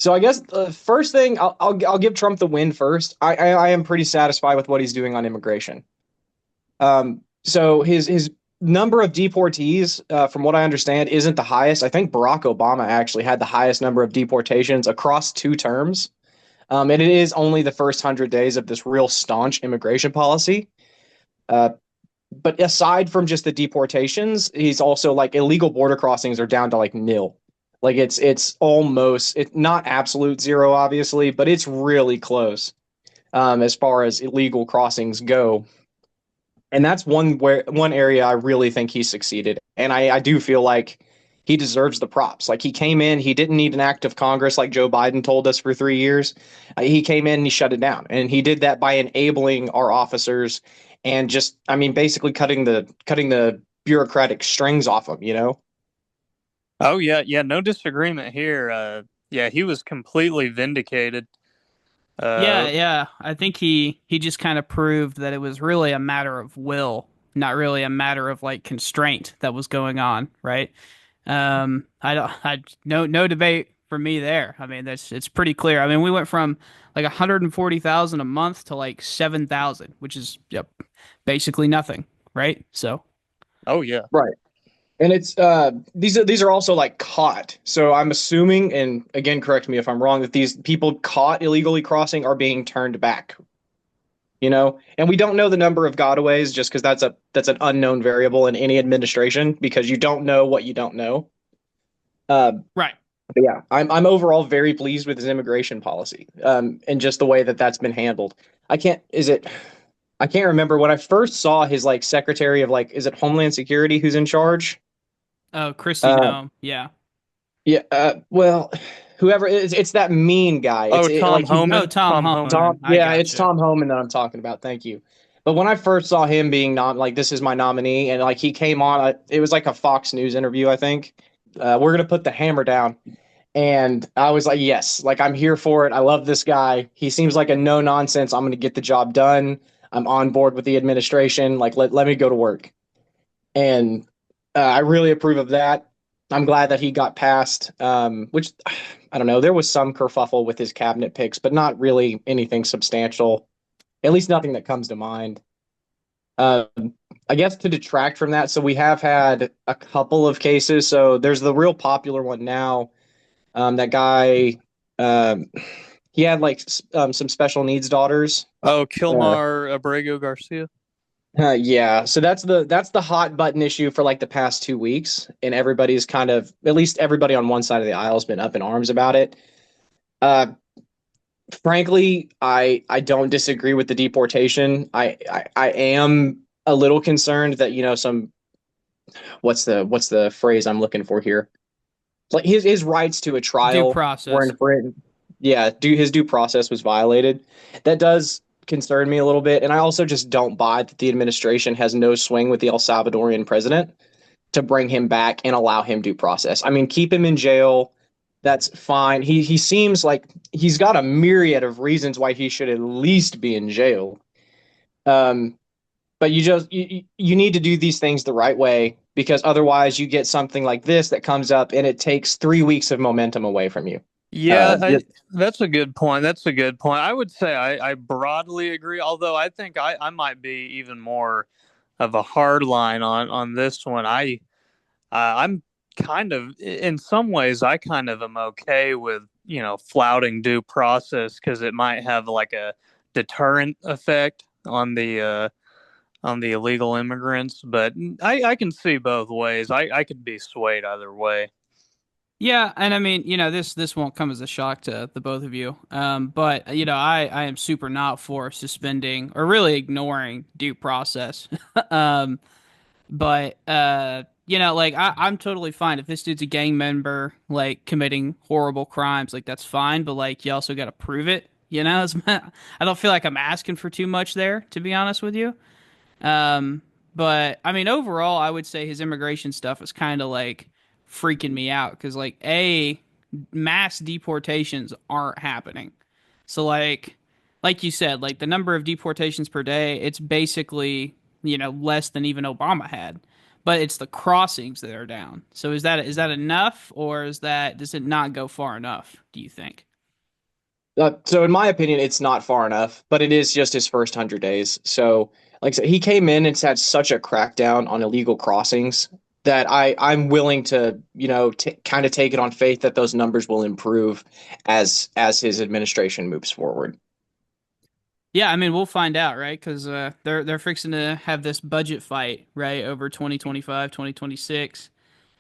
So I guess the first thing I'll give Trump the win first. I am pretty satisfied with what he's doing on immigration. So his number of deportees, from what I understand, isn't the highest. I think Barack Obama actually had the highest number of deportations across two terms. And it is only the first 100 days of this real staunch immigration policy. Uh, but aside from just the deportations, he's also like illegal border crossings are down to like nil. Like it's almost it's not absolute zero, obviously, but it's really close as far as illegal crossings go. And that's one area I really think he succeeded. And I do feel like he deserves the props. Like he came in, he didn't need an act of Congress like Joe Biden told us for 3 years. He came in and he shut it down. And he did that by enabling our officers and just, I mean, basically cutting the bureaucratic strings off them, you know? Oh yeah, yeah, no disagreement here. Yeah, he was completely vindicated. Yeah, Uh, yeah. I think he just kind of proved that it was really a matter of will, not really a matter of like constraint that was going on, right? I don't, I no debate for me there. I mean, that's it's pretty clear. I mean, we went from like 140,000 a month to like 7,000, which is yep, basically nothing, right? So, oh yeah. Right. And it's these are also like caught. So I'm assuming, and again, correct me if I'm wrong, that these people caught illegally crossing are being turned back, you know? And we don't know the number of gotaways just because that's an unknown variable in any administration because you don't know what you don't know. Uh, right. but yeah, I'm overall very pleased with his immigration policy, and just the way that that's been handled. I can't is it I can't remember when I first saw his like secretary of like is it Homeland Security who's in charge? Oh, Christy, Uh, no. Yeah. yeah, well, whoever it's that mean guy. Oh, Tom Like he's Oh, Homan. Tom Tom Homan. Tom. Homan. I Yeah, it's gotcha. Tom Homan that I'm talking about. Thank you. But when I first saw him being like this is my nominee, and like he came on, it was like a Fox News interview, I think. We're gonna put the hammer down, and I was like, yes, like I'm here for it. I love this guy. He seems like a no nonsense. I'm gonna get the job done. I'm on board with the administration. Like let me go to work, and I really approve of that. I'm glad that he got passed. Which I don't know. There was some kerfuffle with his cabinet picks, but not really anything substantial. At least nothing that comes to mind. I guess to detract from that, so we have had a couple of cases. So there's the real popular one now. That guy, um, he had like some special needs daughters. Oh, Uh, Kilmar Abrego Garcia. yeah, so that's the hot button issue for like the past 2 weeks, and everybody's kind of at least everybody on one side of the aisle has been up in arms about it. Uh, Frankly, I don't disagree with the deportation. I am a little concerned that some what's the phrase I'm looking for here? Like his rights to a Due trial were process. infringed. Yeah, his due process was violated. That does concern me a little bit, and I also just don't buy that the administration has no swing with the El Salvadorian president to bring him back and allow him due process. I mean, keep him in jail. That's fine. He seems like he's got a myriad of reasons why he should at least be in jail. Um, but you need to do these things the right way because otherwise you get something like this that comes up and it takes 3 weeks of momentum away from you. Yeah, Just that's a good point. That's a good point. I would say I broadly agree, although I think I might be even more of a hard line on this one. I'm kind of, in some ways, I kind of am okay with, flouting due process because it might have like a deterrent effect on the illegal immigrants. But I can see both ways. I could be swayed either way. Yeah, and I mean, this won't come as a shock to the both of you. But I am super not for suspending or really ignoring due process. Um, but like I'm totally fine if this dude's a gang member, like committing horrible crimes, like that's fine. But like you also got to prove it. I don't feel like I'm asking for too much there, to be honest with you. But I mean, overall, I would say his immigration stuff is kind of like freaking me out because, like, mass deportations aren't happening. So, like you said, like the number of deportations per day, it's basically less than even Obama had. But it's the crossings that are down. So is that enough, or does it not go far enough? Do you think? So in my opinion, it's not far enough, but it is just his first 100 days. So, like I said, he came in and had such a crackdown on illegal crossings that I'm willing to, kind of take it on faith that those numbers will improve as his administration moves forward. Yeah, I mean, we'll find out, right? Because they're fixing to have this budget fight, right, over 2025, 2026,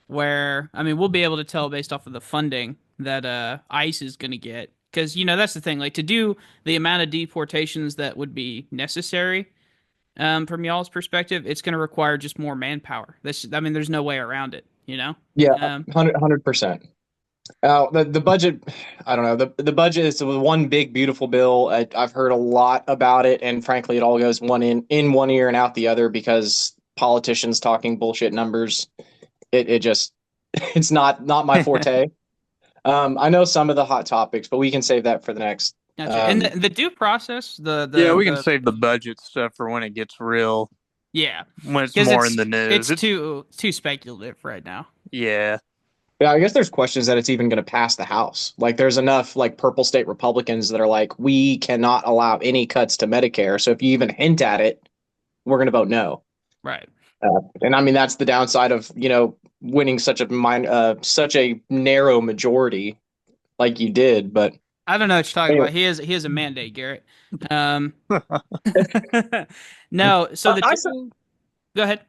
where I mean, we'll be able to tell based off of the funding that ICE is going to get. Because that's the thing, like to do the amount of deportations that would be necessary, from y'all's perspective, it's going to require just more manpower. I mean, there's no way around it, you know? Yeah, Um, 100%. The budget, I don't know. The budget is one big beautiful bill. I've heard a lot about it, and frankly, it all goes in one ear and out the other because politicians talking bullshit numbers. It just it's not my forte. I know some of the hot topics, but we can save that for the next. Gotcha. And the due process, Yeah, we can the save the budget stuff for when it gets real, yeah, when it's because more in the news. it's too speculative right now. Yeah. Yeah, I guess there's questions that it's even going to pass the House. Like, there's enough like purple state Republicans that are like, we cannot allow any cuts to Medicare. So if you even hint at it, we're going to vote no. Right. And I mean, that's the downside of winning such a narrow majority like you did. But I don't know what you're talking anyway, about. He has a mandate, Garrett. Um, no. So the I, two. Go ahead.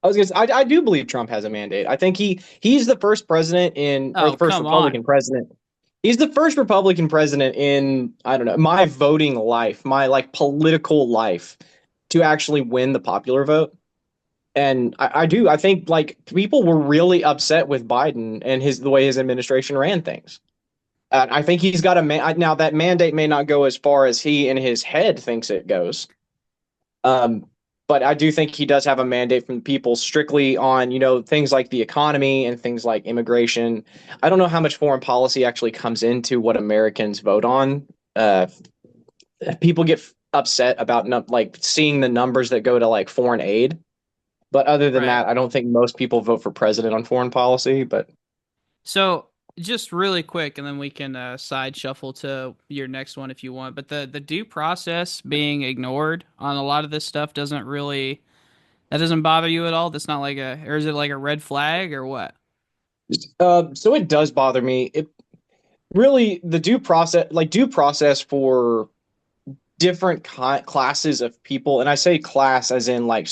I was gonna say, I do believe Trump has a mandate. I think he's the first president or Oh, the first come on. Republican president. He's the first Republican president in, I don't know, my voting life, my like political life, to actually win the popular vote. And I think like people were really upset with Biden and the way his administration ran things. I think he's got a man now. That mandate may not go as far as he in his head thinks it goes. Um, but I do think he does have a mandate from the people strictly on, things like the economy and things like immigration. I don't know how much foreign policy actually comes into what Americans vote on. People get upset about like seeing the numbers that go to like foreign aid. But other than Right. that, I don't think most people vote for president on foreign policy. But So just really quick, and then we can side shuffle to your next one if you want. But the due process being ignored on a lot of this stuff that doesn't bother you at all. That's not like or is it like a red flag or what? so it does bother me. It really the due process for different classes of people, and I say class as in like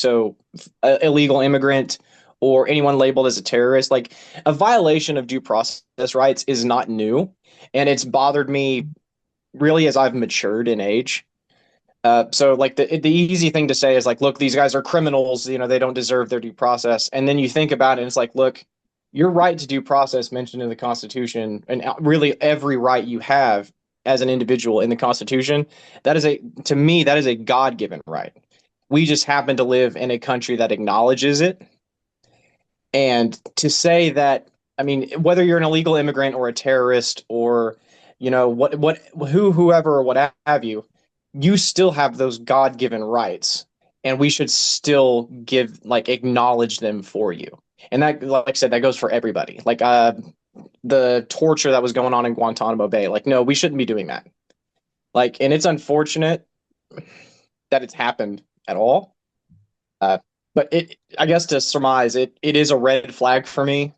illegal immigrant or anyone labeled as a terrorist. Like a violation of due process rights is not new, and it's bothered me really as I've matured in age. So like the easy thing to say is like, look, these guys are criminals. They don't deserve their due process. And then you think about it, and it's like, look, your right to due process mentioned in the Constitution, and really every right you have as an individual in the Constitution, to me, that is a God-given right. We just happen to live in a country that acknowledges it. And to say that, I mean, whether you're an illegal immigrant or a terrorist or, whoever or what have you, you still have those God-given rights, and we should still acknowledge them for you. And that, like I said, that goes for everybody. Like the torture that was going on in Guantanamo Bay. Like, no, we shouldn't be doing that. Like, and it's unfortunate that it's happened at all. But I guess to surmise, it is a red flag for me.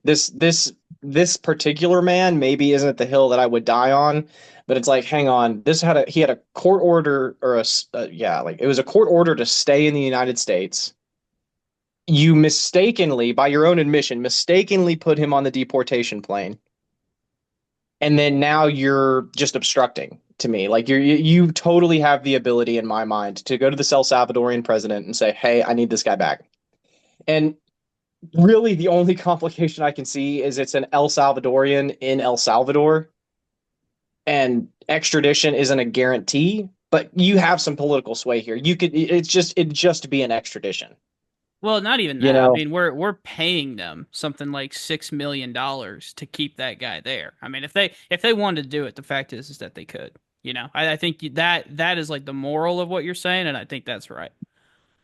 This particular man maybe isn't the hill that I would die on, but it's like, hang on, he had a court order it was a court order to stay in the United States. You mistakenly, by your own admission, mistakenly put him on the deportation plane, and then now you're just obstructing to me. Like you totally have the ability in my mind to go to the El Salvadorian president and say, hey, I need this guy back. And really the only complication I can see is it's an El Salvadorian in El Salvador, and extradition isn't a guarantee, but you have some political sway here. It'd just be an extradition. Well, not even You that. I know, mean, we're paying them something like $6 million to keep that guy there. I mean, if they wanted to do it, the fact is that they could. I think that is like the moral of what you're saying, and I think that's right.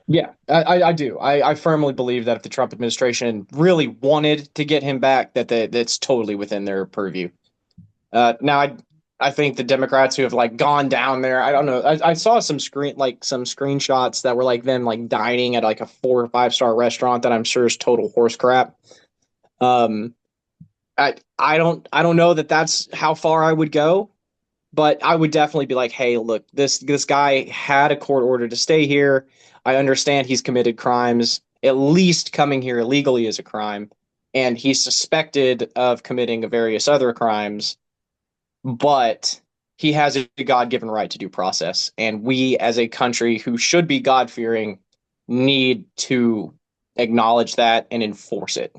yeah, I do. I firmly believe that if the Trump administration really wanted to get him back, that's totally within their purview. Now, I think the Democrats who have like gone down there, I don't know. I saw some screenshots that were like them like dining at like a 4 or 5 star restaurant that I'm sure is total horse crap. Um, I don't know that that's how far I would go, but I would definitely be like, hey, look, this guy had a court order to stay here. I understand he's committed crimes. At least coming here illegally is a crime, and he's suspected of committing various other crimes, but he has a God-given right to due process, and we, as a country who should be God-fearing, need to acknowledge that and enforce it.